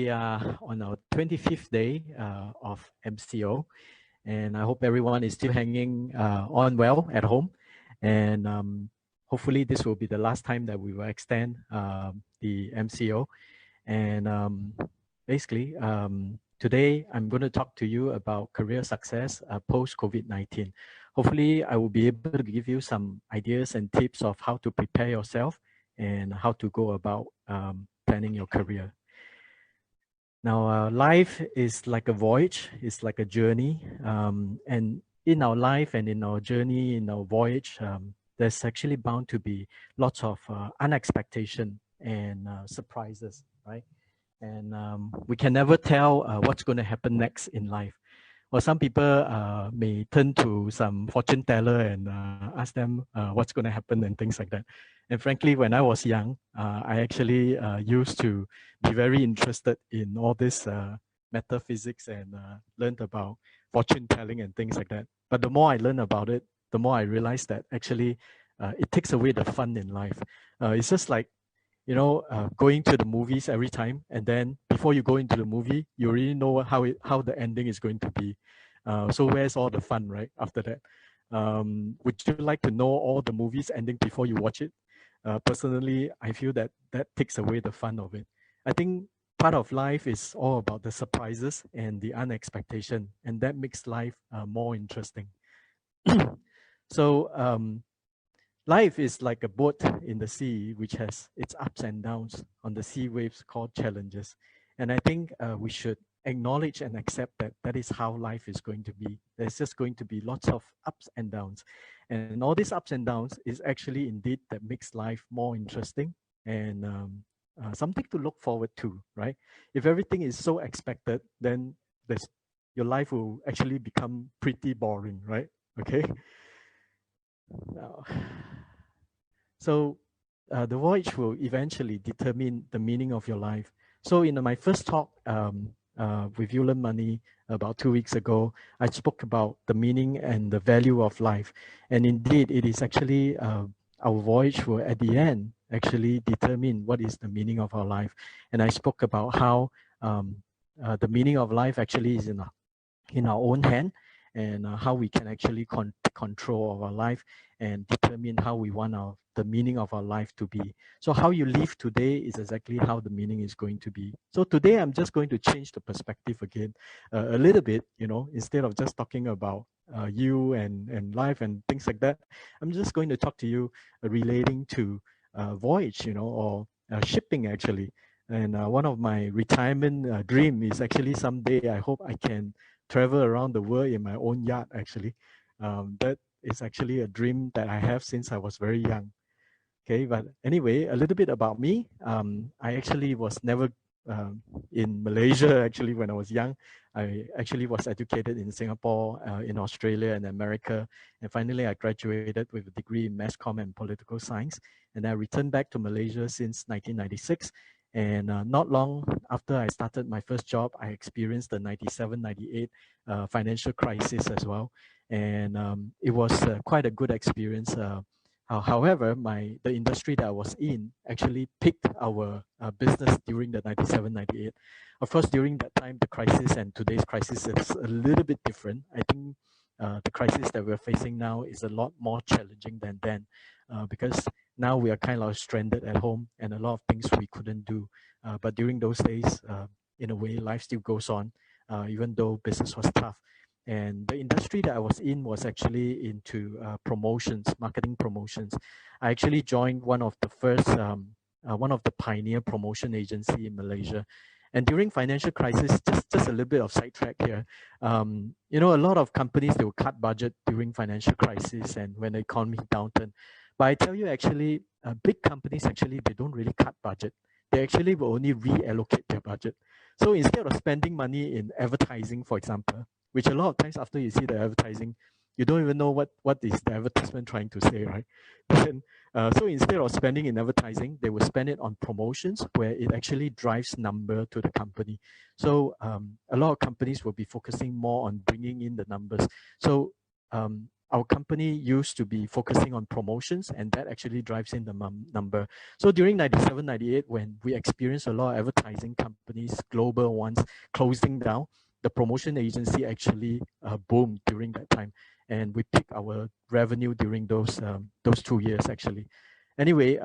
We are on our 25th day of MCO, and I hope everyone is still hanging on well at home. And hopefully this will be the last time that we will extend the MCO. And basically, today I'm going to talk to you about career success post COVID-19. Hopefully, I will be able to give you some ideas and tips of how to prepare yourself and how to go about planning your career. Now, life is like a voyage, it's like a journey. And in our life and in our journey, in our voyage, there's actually bound to be lots of unexpectation and surprises, right? And we can never tell what's going to happen next in life. Well, some people may turn to some fortune teller and ask them what's going to happen and things like that. And frankly, when I was young, I actually used to be very interested in all this metaphysics and learned about fortune telling and things like that. But the more I learn about it, the more I realize that actually it takes away the fun in life. It's just like, you know, going to the movies every time, and then before you go into the movie, you already know how the ending is going to be. So where's all the fun, right? After that, would you like to know all the movies ending before you watch it? Personally, I feel that takes away the fun of it. I think part of life is all about the surprises and the unexpectation, and that makes life more interesting. So life is like a boat in the sea, which has its ups and downs on the sea waves called challenges. And I think we should acknowledge and accept that that is how life is going to be. There's just going to be lots of ups and downs. And all these ups and downs is actually indeed that makes life more interesting and something to look forward to, right? If everything is so expected, then your life will actually become pretty boring, right? Okay. So the voyage will eventually determine the meaning of your life. So in my first talk with You Learn Money about 2 weeks ago, I spoke about the meaning and the value of life. And indeed, it is actually our voyage will at the end actually determine what is the meaning of our life. And I spoke about how the meaning of life actually is in our own hand, and how we can actually control our life and determine how we want the meaning of our life to be. So how you live today is exactly how the meaning is going to be. So today I'm just going to change the perspective again a little bit, you know, instead of just talking about you and life and things like that. I'm just going to talk to you relating to voyage, you know, or shipping actually. And one of my retirement dream is actually someday I hope I can travel around the world in my own yacht actually. That is actually a dream that I have since I was very young. Okay, but anyway, a little bit about me. I actually was never in Malaysia actually when I was young. I actually was educated in Singapore, in Australia and America. And finally, I graduated with a degree in mass comm and political science. And I returned back to Malaysia since 1996. And not long after I started my first job, I experienced the 97-98 financial crisis as well. And it was quite a good experience. However, the industry that I was in actually picked our business during the 97-98. Of course, during that time, the crisis and today's crisis is a little bit different. I think the crisis that we're facing now is a lot more challenging than then, because now we are kind of stranded at home and a lot of things we couldn't do. But during those days, in a way, life still goes on, even though business was tough. And the industry that I was in was actually into promotions, marketing promotions. I actually joined one of the first, one of the pioneer promotion agency in Malaysia. And during financial crisis, just a little bit of sidetrack here. You know, a lot of companies, they will cut budget during financial crisis and when the economy downturn. But I tell you, actually, big companies, actually, they don't really cut budget. They actually will only reallocate their budget. So instead of spending money in advertising, for example, which a lot of times after you see the advertising, you don't even know what is the advertisement trying to say, right? Then, so instead of spending in advertising, they will spend it on promotions where it actually drives number to the company. So a lot of companies will be focusing more on bringing in the numbers. So our company used to be focusing on promotions, and that actually drives in the number. So during 97, 98, when we experienced a lot of advertising companies, global ones, closing down, the promotion agency actually boomed during that time, and we picked our revenue during those 2 years actually. Anyway,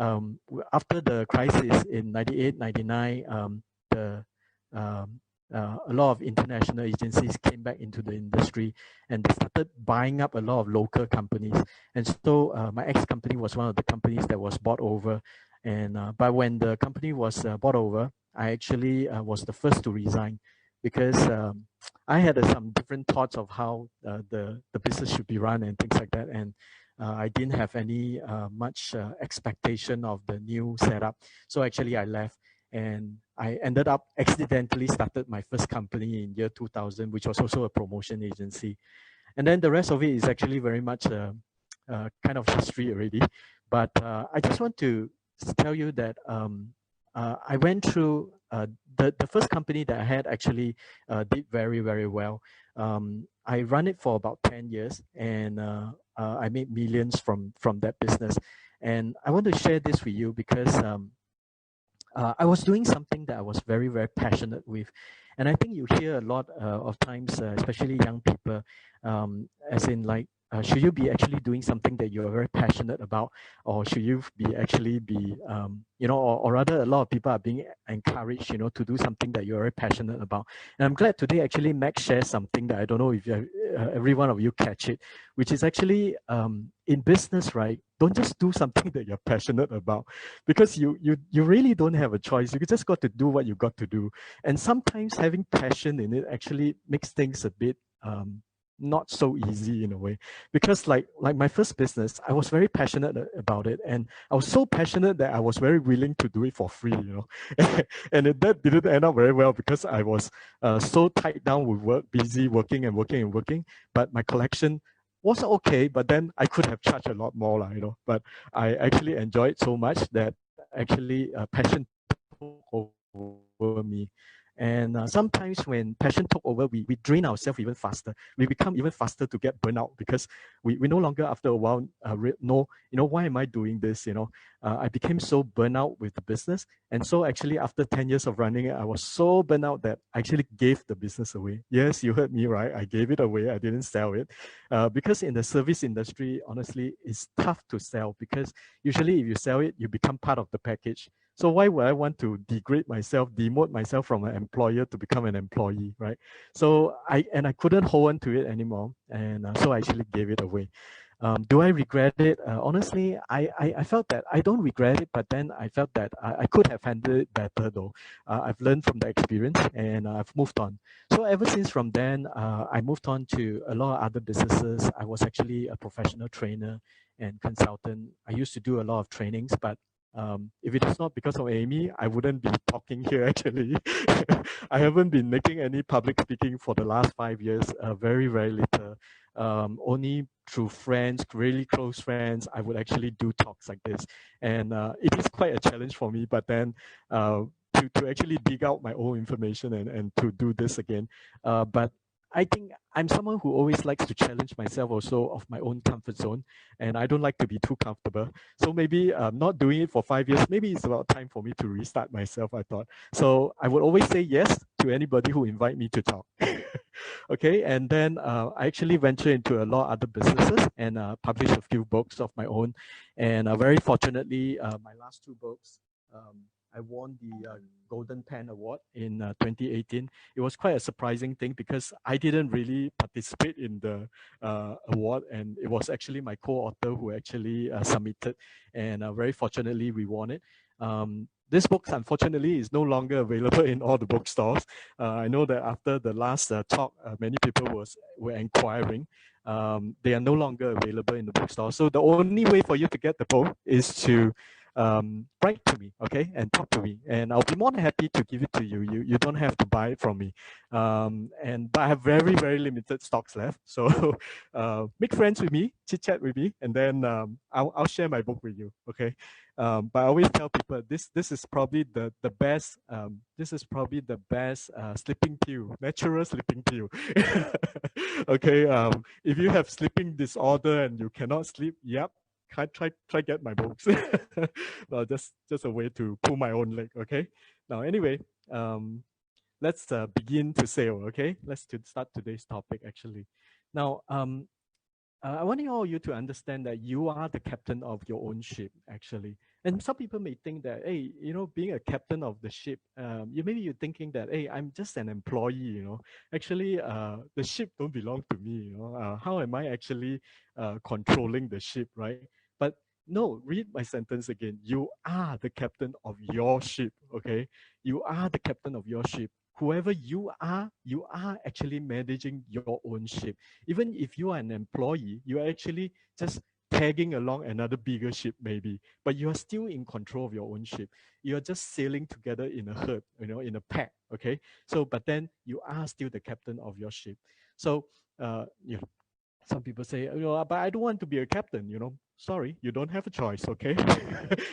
after the crisis in 98, 99, a lot of international agencies came back into the industry, and they started buying up a lot of local companies. And so my ex-company was one of the companies that was bought over. And but when the company was bought over, I actually was the first to resign, because I had some different thoughts of how the business should be run and things like that. And I didn't have any much expectation of the new setup. So actually I left, and I ended up accidentally started my first company in year 2000, which was also a promotion agency. And then the rest of it is actually very much kind of history already. But I just want to tell you that I went through the first company that I had actually did very, very well. I ran it for about 10 years, and I made millions from that business. And I want to share this with you because I was doing something that I was very, very passionate with. And I think you hear a lot of times, especially young people, as in like, should you be actually doing something that you're very passionate about, or should you be actually be, you know, or rather a lot of people are being encouraged, you know, to do something that you're very passionate about. And I'm glad today actually Max shares something that I don't know if every one of you catch it, which is actually in business, right? Don't just do something that you're passionate about, because you really don't have a choice. You just got to do what you got to do. And sometimes having passion in it actually makes things a bit not so easy in a way, because like my first business, I was very passionate about it, and I was so passionate that I was very willing to do it for free, you know. And that didn't end up very well, because I was so tied down with work, busy working and working and working, but my collection was okay, but then I could have charged a lot more, you know. But I actually enjoyed so much that actually passion took over me. And sometimes when passion took over, we drain ourselves even faster. We become even faster to get burnout, because we no longer, after a while, know, you know, why am I doing this? You know, I became so burnout with the business. And so actually after 10 years of running it, I was so burnout that I actually gave the business away. Yes, you heard me right. I gave it away. I didn't sell it. Because in the service industry, honestly, it's tough to sell, because usually if you sell it, you become part of the package. So why would I want to degrade myself, demote myself from an employer to become an employee, right? So I couldn't hold on to it anymore, and so I actually gave it away. Do I regret it? Honestly, I felt that I don't regret it, but then I felt that I could have handled it better though. I've learned from the experience, and I've moved on. So ever since from then, I moved on to a lot of other businesses. I was actually a professional trainer and consultant. I used to do a lot of trainings, but if it is not because of Amy, I wouldn't be talking here actually. I haven't been making any public speaking for the last 5 years, very, very little. Only through friends, really close friends, I would actually do talks like this. And it is quite a challenge for me, but then to actually dig out my own information and to do this again. But I think I'm someone who always likes to challenge myself also of my own comfort zone, and I don't like to be too comfortable. So maybe not doing it for 5 years, maybe it's about time for me to restart myself, I thought. So I would always say yes to anybody who invite me to talk. Okay, and then I actually ventured into a lot of other businesses and published a few books of my own. And very fortunately, my last 2 books, I won the Golden Pen Award in 2018. It was quite a surprising thing, because I didn't really participate in the award, and it was actually my co-author who actually submitted, and very fortunately we won it. This book, unfortunately, is no longer available in all the bookstores. I know that after the last talk, many people were inquiring. They are no longer available in the bookstore. So the only way for you to get the book is to write to me, okay, and talk to me, and I'll be more than happy to give it to you. You don't have to buy it from me. But I have very, very limited stocks left. So make friends with me, chit chat with me, and then I'll share my book with you, okay? But I always tell people this is probably the best this is probably the best sleeping pill, natural sleeping pill. Okay, if you have sleeping disorder and you cannot sleep, yep, try get my books. Well, just a way to pull my own leg. Okay. Now, anyway, let's begin to sail. Okay, let's start today's topic. Actually, now, I want all you to understand that you are the captain of your own ship, actually. And some people may think that, hey, being a captain of the ship, you're thinking that, hey, I'm just an employee. Actually, the ship don't belong to me. How am I actually controlling the ship, right? But no, read my sentence again. You are the captain of your ship. Okay, you are the captain of your ship. Whoever you are actually managing your own ship. Even if you are an employee, you are actually just tagging along another bigger ship maybe, but you are still in control of your own ship. You are just sailing together in a herd, in a pack. Okay, so but then you are still the captain of your ship. So some people say, but I don't want to be a captain. Sorry, you don't have a choice. Okay,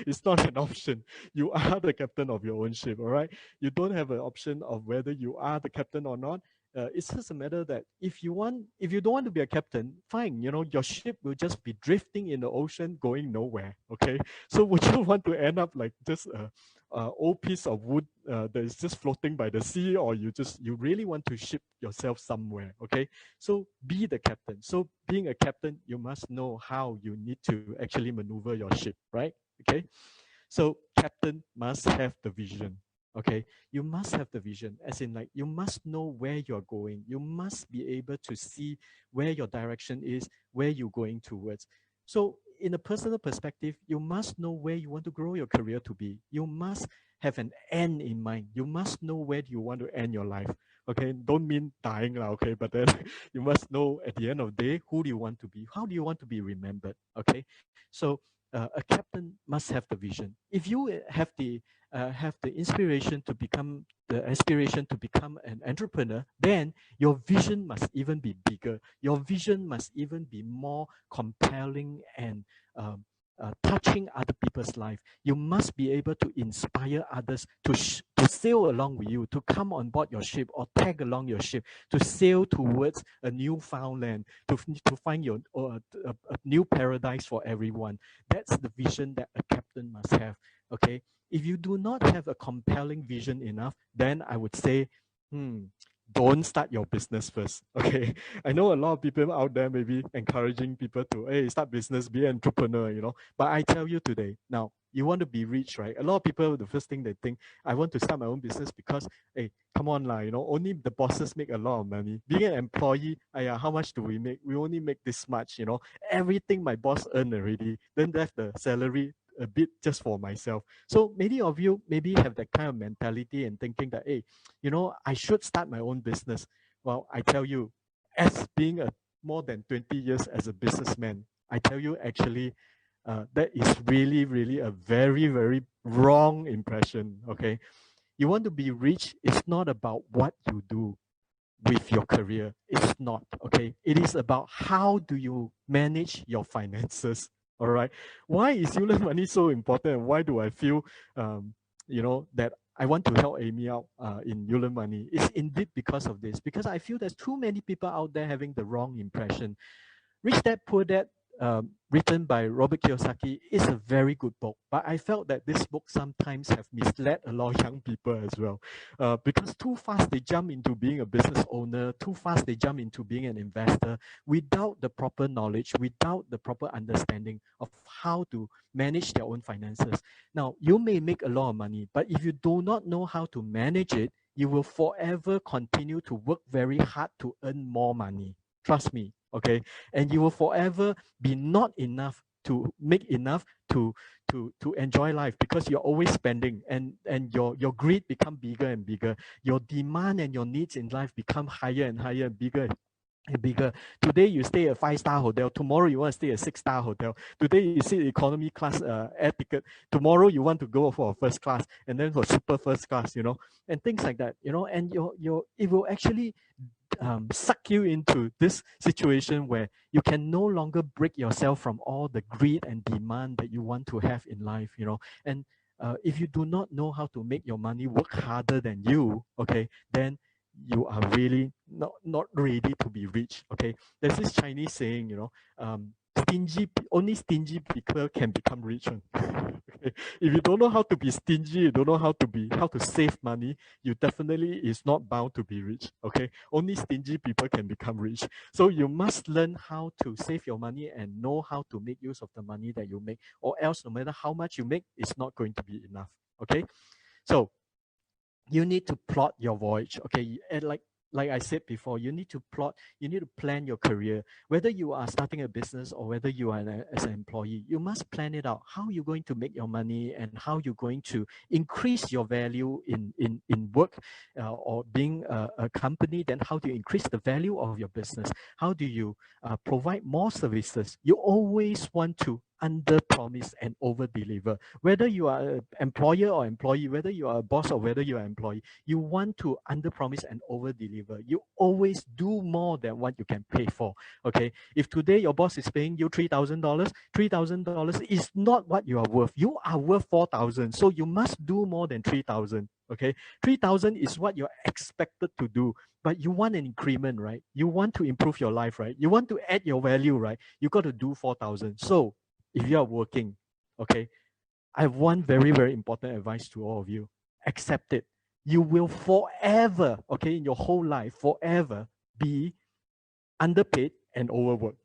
it's not an option. You are the captain of your own ship. All right, you don't have an option of whether you are the captain or not. It's just a matter that if you don't want to be a captain, fine. Your ship will just be drifting in the ocean, going nowhere. Okay, so would you want to end up like just a old piece of wood that is just floating by the sea, or you really want to ship yourself somewhere? Okay, so be the captain. So being a captain, you must know how you need to actually maneuver your ship, right? Okay. So captain must have the vision. Okay. You must have the vision, as in like you must know where you're going. You must be able to see where your direction is, where you're going towards. So in a personal perspective, you must know where you want to grow your career to be. You must have an end in mind. You must know where you want to end your life. Okay, don't mean dying lah, okay, but then you must know at the end of the day, who do you want to be? How do you want to be remembered? Okay, so a captain must have the vision. If you have the inspiration to become the aspiration to become an entrepreneur, then your vision must even be bigger. Your vision must even be more compelling and touching other people's life. You must be able to inspire others to sail along with you, to come on board your ship or tag along your ship, to sail towards a newfound land, to find a new paradise for everyone. That's the vision that a captain must have. Okay, if you do not have a compelling vision enough, then I would say, don't start your business first. Okay, I know a lot of people out there may be encouraging people to, hey, start business, be an entrepreneur. But I tell you today, now you want to be rich, right? A lot of people, the first thing they think, I want to start my own business because, hey, come on lah, only the bosses make a lot of money. Being an employee, how much do we make? We only make this much. Everything my boss earned already. Then left the salary a bit just for myself. So many of you maybe have that kind of mentality and thinking that, hey, I should start my own business. Well, I tell you, as being a more than 20 years as a businessman, I tell you actually, that is really, really a very, very wrong impression. Okay, you want to be rich. It's not about what you do with your career. It's not. Okay, it is about how do you manage your finances. All right. Why is Yulen money so important? And why do I feel, that I want to help Amy out in Yulen money? It's indeed because of this. Because I feel there's too many people out there having the wrong impression. Rich Dad Poor Dad, written by Robert Kiyosaki, is a very good book. But I felt that this book sometimes have misled a lot of young people as well. Because too fast they jump into being a business owner, too fast they jump into being an investor without the proper knowledge, without the proper understanding of how to manage their own finances. Now, you may make a lot of money, but if you do not know how to manage it, you will forever continue to work very hard to earn more money. Trust me, okay? And you will forever be not enough to make enough to enjoy life, because you're always spending, and your greed become bigger and bigger. Your demand and your needs in life become higher and higher and bigger bigger. Today you stay at 5-star hotel. Tomorrow you want to stay at 6-star hotel. Today you see economy class air ticket. Tomorrow you want to go for a first class and then for super first class, and things like that, and it will actually suck you into this situation where you can no longer break yourself from all the greed and demand that you want to have in life, and if you do not know how to make your money work harder than you, okay, then you are really not ready to be rich. Okay, there's this Chinese saying, only stingy people can become rich. Okay? If you don't know how to be stingy, you don't know how to save money, you definitely is not bound to be rich. Okay, only stingy people can become rich. So you must learn how to save your money and know how to make use of the money that you make, or else no matter how much you make, it's not going to be enough. Okay, so you need to plot your voyage. Okay, and like I said before, you need to plan your career. Whether you are starting a business or whether you are as an employee, you must plan it out. How you're going to make your money and how you're going to increase your value in work, or being a company. Then how do you increase the value of your business? How do you provide more services? You always want to under promise and over deliver. Whether you are an employer or employee, whether you are a boss or whether you are an employee, you want to under promise and over deliver. You always do more than what you can pay for. Okay, if today your boss is paying you $3,000 is not what you are worth. You are worth 4,000, so you must do more than 3,000. Okay, 3,000 is what you're expected to do, but you want an increment, right? You want to improve your life, right? You want to add your value, right? You got to do 4,000. So if you are working, okay, I have one very, very important advice to all of you. Accept it. You will forever, okay, in your whole life, forever be underpaid and overworked.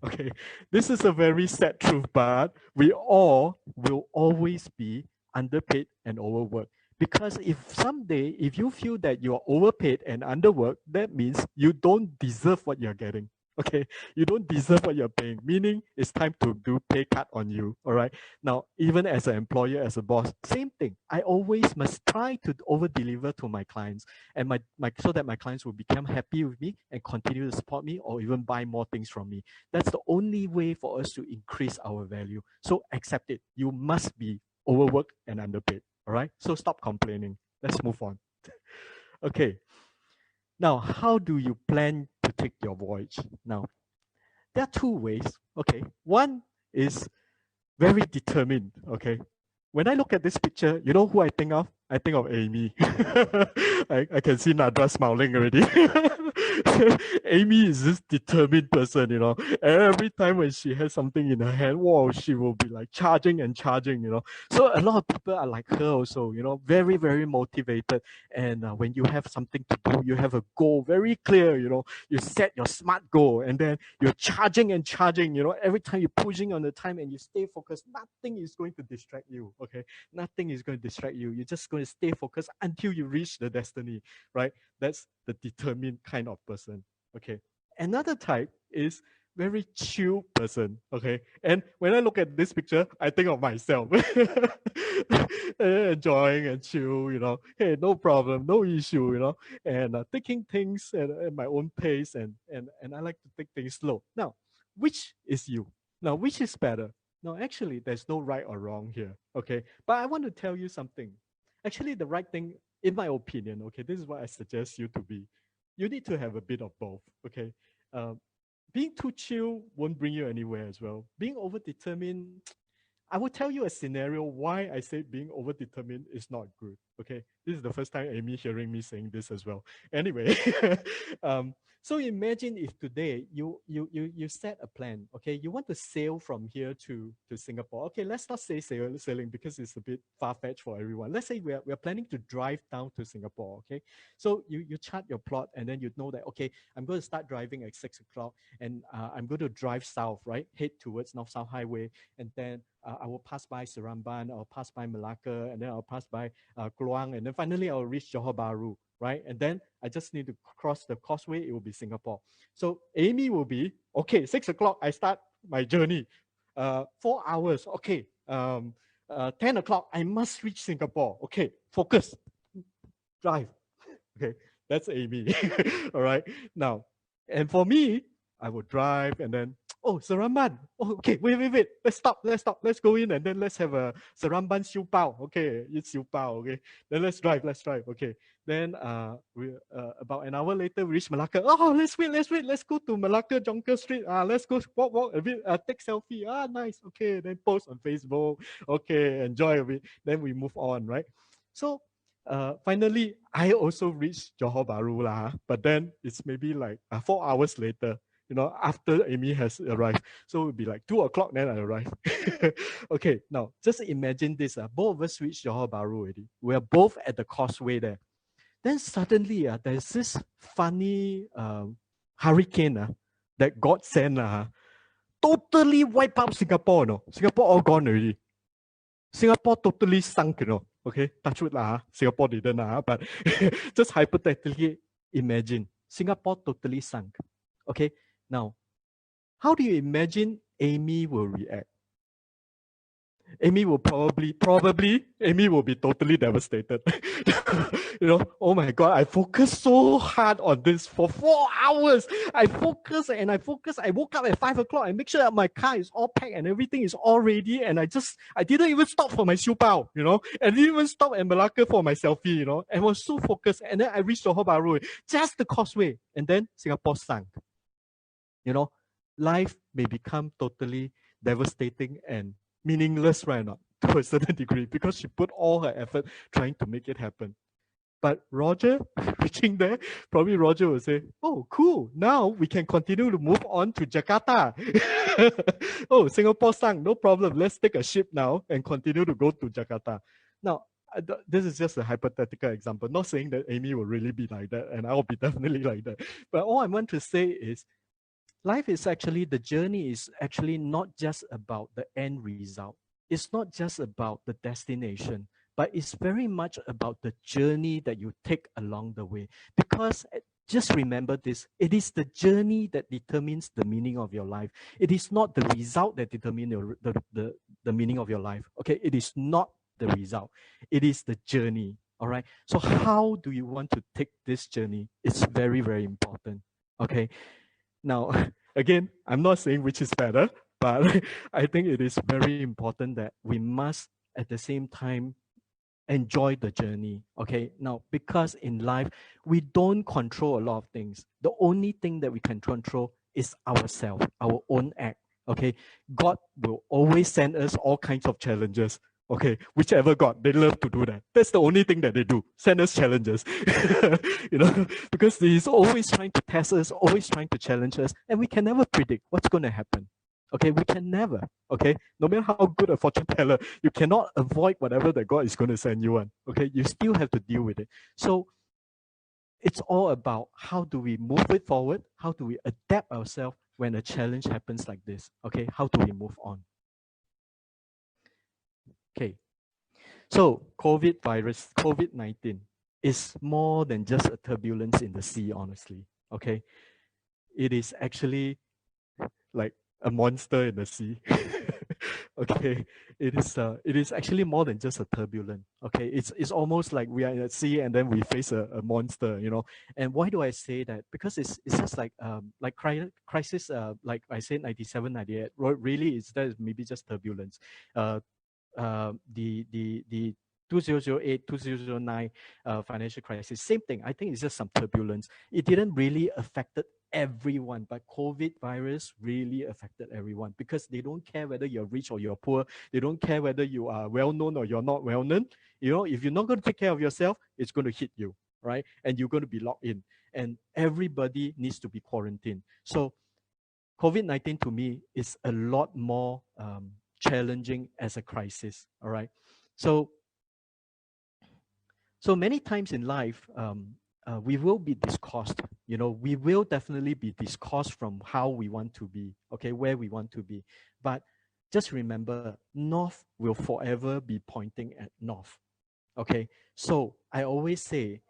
Okay, this is a very sad truth, but we all will always be underpaid and overworked. Because if someday, if you feel that you are overpaid and underworked, that means you don't deserve what you're getting. Okay, you don't deserve what you're paying, meaning it's time to do pay cut on you. All right. Now, even as an employer, as a boss, same thing. I always must try to over deliver to my clients, and my so that my clients will become happy with me and continue to support me or even buy more things from me. That's the only way for us to increase our value. So accept it. You must be overworked and underpaid. All right. So stop complaining. Let's move on. Okay. Now, how do you plan to take your voyage? Now, there are two ways. Okay. One is very determined. Okay. When I look at this picture, you know who I think of? I think of Amy. I can see Nadra smiling already. Amy is this determined person, Every time when she has something in her hand, wow, she will be like charging and charging. So a lot of people are like her also, very, very motivated. And when you have something to do, you have a goal very clear, you set your smart goal and then you're charging and charging, every time you're pushing on the time and you stay focused, nothing is going to distract you, okay? Nothing is going to distract you. You're just going to stay focused until you reach the destiny, right? That's the determined kind of person, okay? Another type is very chill person, okay? And when I look at this picture, I think of myself. Enjoying and chill, Hey, no problem, no issue, and taking things at my own pace, and I like to take things slow. Now, which is you? Now, which is better? No, actually, there's no right or wrong here, okay? But I want to tell you something. Actually, the right thing, in my opinion, okay, this is what I suggest you to be. You need to have a bit of both, okay? Um, being too chill won't bring you anywhere as well. Being overdetermined, I will tell you a scenario why I say being overdetermined is not good. Okay, this is the first time Amy hearing me saying this as well. Anyway, so imagine if today you set a plan. Okay, you want to sail from here to Singapore. Okay, let's not say sailing because it's a bit far fetched for everyone. Let's say we're planning to drive down to Singapore. Okay, so you chart your plot and then you know that okay, I'm going to start driving at 6 o'clock and I'm going to drive south, right? Head towards North South Highway, and then I will pass by Seremban, I'll pass by Malacca, and then I'll pass by Kluang, and then finally I'll reach Johor Bahru, right? And then I just need to cross the causeway, it will be Singapore. So Amy will be, okay, 6 o'clock, I start my journey. 4 hours, okay. 10 o'clock, I must reach Singapore. Okay, focus, drive. Okay, that's Amy. All right. Now, And for me, I would drive and then, oh, Seramban. Oh, okay, wait. Let's stop. Let's go in and then let's have a Seramban siu bao. Okay, it's siu bao. Okay, then let's drive. Okay, then we about an hour later we reach Malacca. Oh, let's wait. Let's go to Malacca Jonker Street. Let's go walk a bit. Take selfie. Nice. Okay, then post on Facebook. Okay, enjoy a bit. Then we move on, right? So finally, I also reached Johor Bahru lah, but then it's maybe like 4 hours later, after Amy has arrived. So it would be like 2 o'clock, then I arrive. Okay, now just imagine this. Both of us reached Johor Bahru already. We are both at the causeway there. Then suddenly, there's this funny hurricane that God sent. Totally wipe out Singapore. No? Singapore all gone already. Singapore totally sunk, Okay, touch wood lah. Singapore didn't but just hypothetically imagine Singapore totally sunk. Okay, now how do you imagine Amy will react? Amy will probably Amy will be totally devastated. Oh my God, I focused so hard on this for 4 hours. I focus. I woke up at 5 o'clock and make sure that my car is all packed and everything is all ready. And I didn't even stop for my siu bao, and didn't even stop at Malacca for my selfie, and was so focused. And then I reached Johor Bahru, just the causeway, and then Singapore sunk. Life may become totally devastating and meaningless right now to a certain degree because she put all her effort trying to make it happen. But Roger, reaching there, probably Roger will say, oh, cool. Now we can continue to move on to Jakarta. Oh, Singapore sunk, no problem. Let's take a ship now and continue to go to Jakarta. Now, this is just a hypothetical example. Not saying that Amy will really be like that and I'll be definitely like that. But all I want to say is, life is actually, the journey is actually not just about the end result. It's not just about the destination, but it's very much about the journey that you take along the way. Because just remember this, it is the journey that determines the meaning of your life. It is not the result that determines the meaning of your life. Okay, it is not the result. It is the journey. All right. So how do you want to take this journey? It's very, very important. Okay. Now, again, I'm not saying which is better, but I think it is very important that we must at the same time enjoy the journey. Okay. Now, because in life, we don't control a lot of things. The only thing that we can control is ourselves, our own act. Okay. God will always send us all kinds of challenges. Okay, whichever God, they love to do that. That's the only thing that they do, send us challenges. Because He's always trying to test us, always trying to challenge us, and we can never predict what's going to happen. Okay, we can never. Okay, no matter how good a fortune teller, you cannot avoid whatever that God is going to send you on. Okay, you still have to deal with it. So it's all about how do we move it forward? How do we adapt ourselves when a challenge happens like this? Okay, how do we move on? Okay, so COVID-19 is more than just a turbulence in the sea, honestly. Okay, it is actually like a monster in the sea. Okay, it is actually more than just a turbulence. Okay, it's almost like we are in the sea and then we face a monster, And why do I say that? Because it's just like crisis, like I said, 97, 98. Really, that maybe just turbulence. The 2008, 2009 financial crisis, same thing. I think it's just some turbulence. It didn't really affected everyone, but COVID virus really affected everyone because they don't care whether you're rich or you're poor. They don't care whether you are well-known or you're not well-known. If you're not going to take care of yourself, it's going to hit you, right? And you're going to be locked in. And everybody needs to be quarantined. So COVID-19 to me is a lot more challenging as a crisis. All right. So many times in life, we will be discoursed. We will definitely be discoursed from how we want to be, okay, where we want to be. But just remember, north will forever be pointing at north. Okay. So I always say,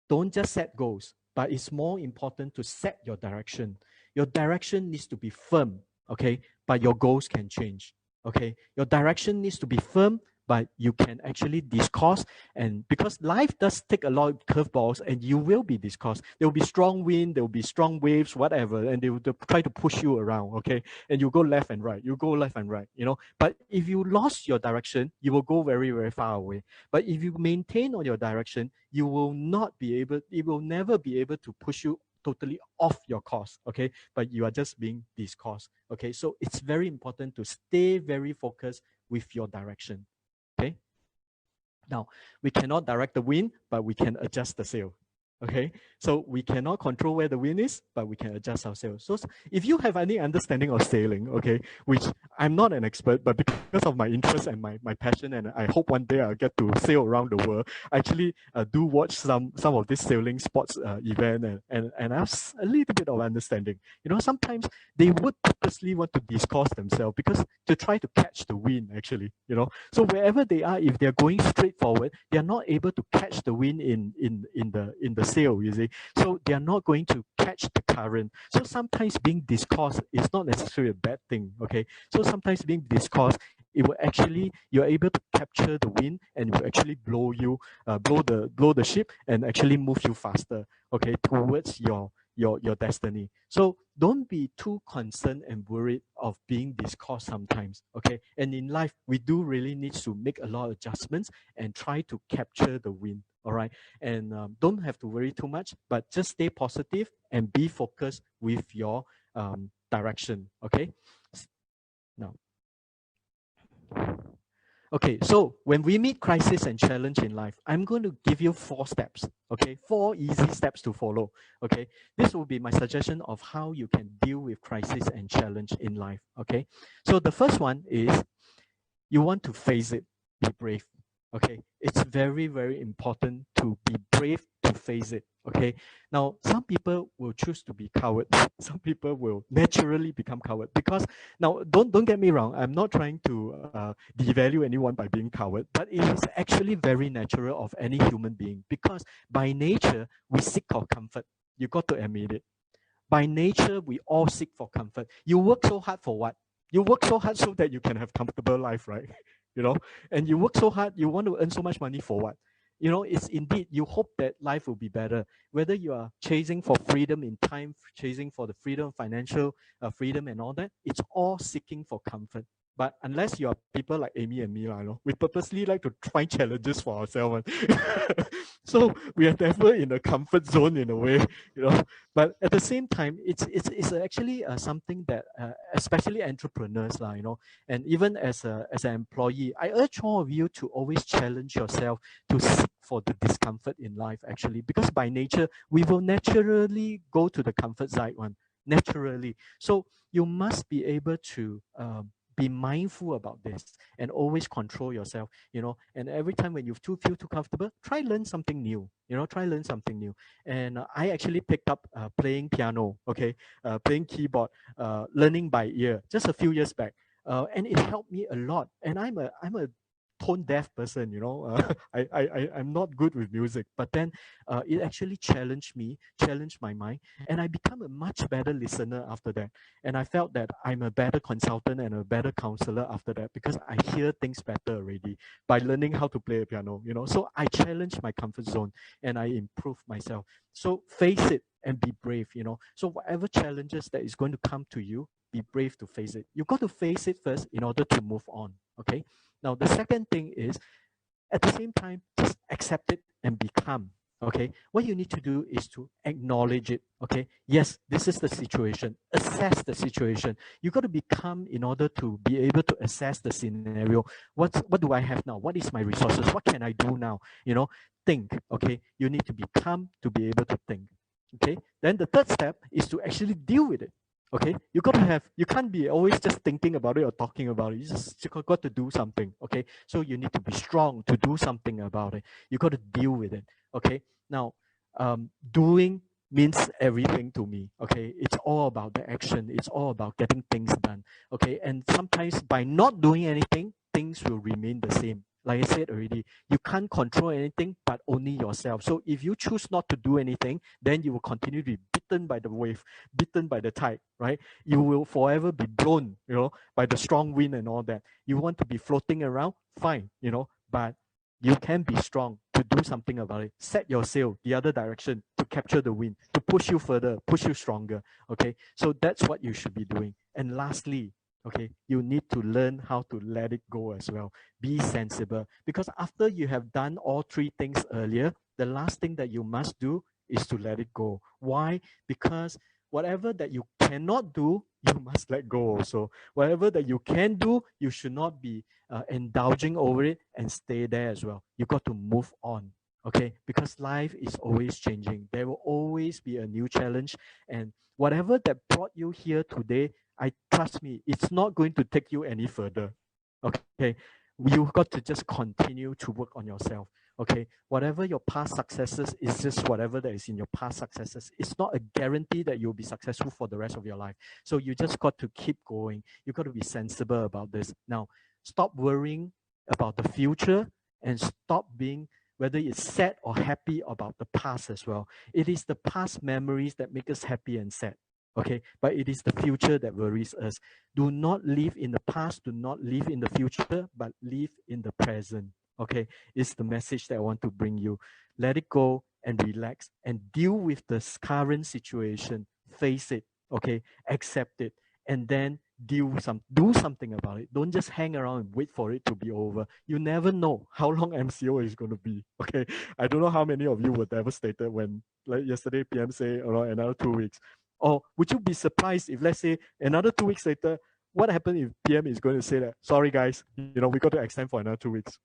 don't just set goals, but it's more important to set your direction. Your direction needs to be firm, okay, but your goals can change. Okay, your direction needs to be firm, but you can actually discourse. And because life does take a lot of curveballs, and you will be discourse. There will be strong wind, there will be strong waves, whatever, and they will try to push you around, okay? And you go left and right, But if you lost your direction, you will go very, very far away. But if you maintain on your direction, you will not be able, it will never be able to push you totally off your course, okay? But you are just being discourse, okay? So it's very important to stay very focused with your direction, okay? Now, we cannot direct the wind, but we can adjust the sail. Okay, so we cannot control where the wind is, but we can adjust our sail. So if you have any understanding of sailing, okay, which I'm not an expert, but because of my interest and my passion, and I hope one day I'll get to sail around the world, I actually do watch some of these sailing sports event, and I have a little bit of understanding. Sometimes they would purposely want to discourse themselves because to try to catch the wind, actually, So wherever they are, if they're going straight forward, they are not able to catch the wind in the sail, you see. So they are not going to catch the current. So sometimes being discoursed is not necessarily a bad thing, okay? So sometimes being discoursed, it will actually, you're able to capture the wind, and it will actually blow the ship and actually move you faster, okay, towards your destiny. So don't be too concerned and worried of being discoursed sometimes, okay? And in life, we do really need to make a lot of adjustments and try to capture the wind, all right? And don't have to worry too much, but just stay positive and be focused with your direction, okay? Now, okay, so when we meet crisis and challenge in life, I'm going to give you 4 steps, okay? 4 easy steps to follow, okay? This will be my suggestion of how you can deal with crisis and challenge in life, okay? So the first one is you want to face it, be brave, okay? It's very, very important to be brave to face it, okay? Now, some people will choose to be coward. Some people will naturally become coward because, now, don't get me wrong, I'm not trying to devalue anyone by being coward, but it is actually very natural of any human being because by nature, we seek for comfort. You got to admit it. By nature, we all seek for comfort. You work so hard for what? You work so hard so that you can have comfortable life, right? And you work so hard, you want to earn so much money for what? It's indeed, you hope that life will be better. Whether you are chasing for freedom in time, chasing for the freedom, financial freedom and all that, it's all seeking for comfort. But unless you are people like Amy and me, we purposely like to find challenges for ourselves. So we are never in a comfort zone in a way, But at the same time, it's actually something that, especially entrepreneurs, and even as an employee, I urge all of you to always challenge yourself to seek for the discomfort in life, actually, because by nature, we will naturally go to the comfort side one, naturally. So you must be able to be mindful about this and always control yourself, and every time when you feel too comfortable, try learn something new, And I actually picked up playing piano, okay, playing keyboard, learning by ear just a few years back, and it helped me a lot. And I'm a tone deaf person, I'm not good with music, but then it actually challenged my mind, and I become a much better listener after that. And I felt that I'm a better consultant and a better counselor after that because I hear things better already by learning how to play a piano, So I challenge my comfort zone and I improve myself. So face it and be brave, So whatever challenges that is going to come to you, be brave to face it. You've got to face it first in order to move on, okay? Now, the second thing is, at the same time, just accept it and be calm. Okay, what you need to do is to acknowledge it. Okay, yes, this is the situation. Assess the situation. You got to be calm in order to be able to assess the scenario. What do I have now? What is my resources? What can I do now? Think. Okay, you need to be calm to be able to think. Okay, then the third step is to actually deal with it. Okay, you can't be always just thinking about it or talking about it. You got to do something. Okay, so you need to be strong to do something about it. You got to deal with it. Okay, now doing means everything to me. Okay, it's all about the action. It's all about getting things done. Okay, and sometimes by not doing anything, things will remain the same. Like I said already, you can't control anything but only yourself. So if you choose not to do anything, then you will continue to be bitten by the wave, bitten by the tide, right? You will forever be blown, by the strong wind and all that. You want to be floating around, fine, but you can be strong to do something about it. Set your sail the other direction to capture the wind, to push you further, push you stronger. Okay, so that's what you should be doing. And lastly, okay, you need to learn how to let it go as well. Be sensible, because after you have done all three things earlier, the last thing that you must do is to let it go. Why? Because whatever that you cannot do, you must let go also. Whatever that you can do, you should not be indulging over it and stay there as well. You got to move on. Okay, because life is always changing. There will always be a new challenge, and whatever that brought you here today, I trust me, it's not going to take you any further. Okay, you've got to just continue to work on yourself. Okay, whatever your past successes is, just whatever that is in your past successes. It's not a guarantee that you'll be successful for the rest of your life. So you just got to keep going. You got to be sensible about this. Now, stop worrying about the future and stop being, whether it's sad or happy, about the past as well. It is the past memories that make us happy and sad. Okay, but it is the future that worries us. Do not live in the past, do not live in the future, but live in the present. Okay, it's the message that I want to bring you. Let it go and relax and deal with the current situation. Face it. Okay, accept it, and then do something about it. Don't just hang around and wait for it to be over. You never know how long MCO is going to be. Okay, I don't know how many of you were devastated when, like yesterday, PM say around another 2 weeks. Or would you be surprised if, let's say, another 2 weeks later, what happened if PM is going to say that, sorry guys, we got to extend for another 2 weeks?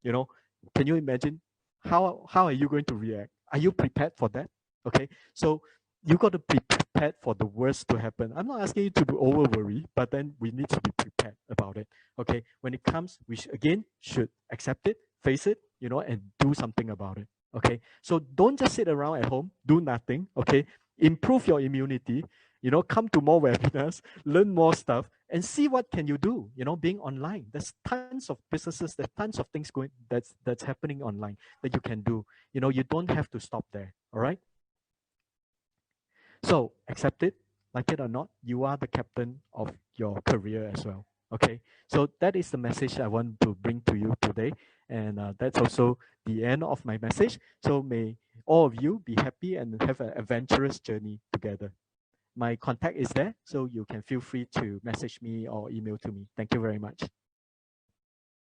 Can you imagine how are you going to react? Are you prepared for that? Okay, so you got to be prepared for the worst to happen. I'm not asking you to over worry, but then we need to be prepared about it. Okay, when it comes, we should accept it, face it, and do something about it. Okay, so don't just sit around at home, do nothing. Okay, improve your immunity, come to more webinars, learn more stuff, and see what can you do. Being online, there's tons of businesses, there's tons of things going that's happening online that you can do. You don't have to stop there. All right, so accept it, like it or not, you are the captain of your career as well. Okay, so that is the message I want to bring to you today, and that's also the end of my message. So may all of you be happy and have an adventurous journey together. My contact is there, so you can feel free to message me or email to me. Thank you very much.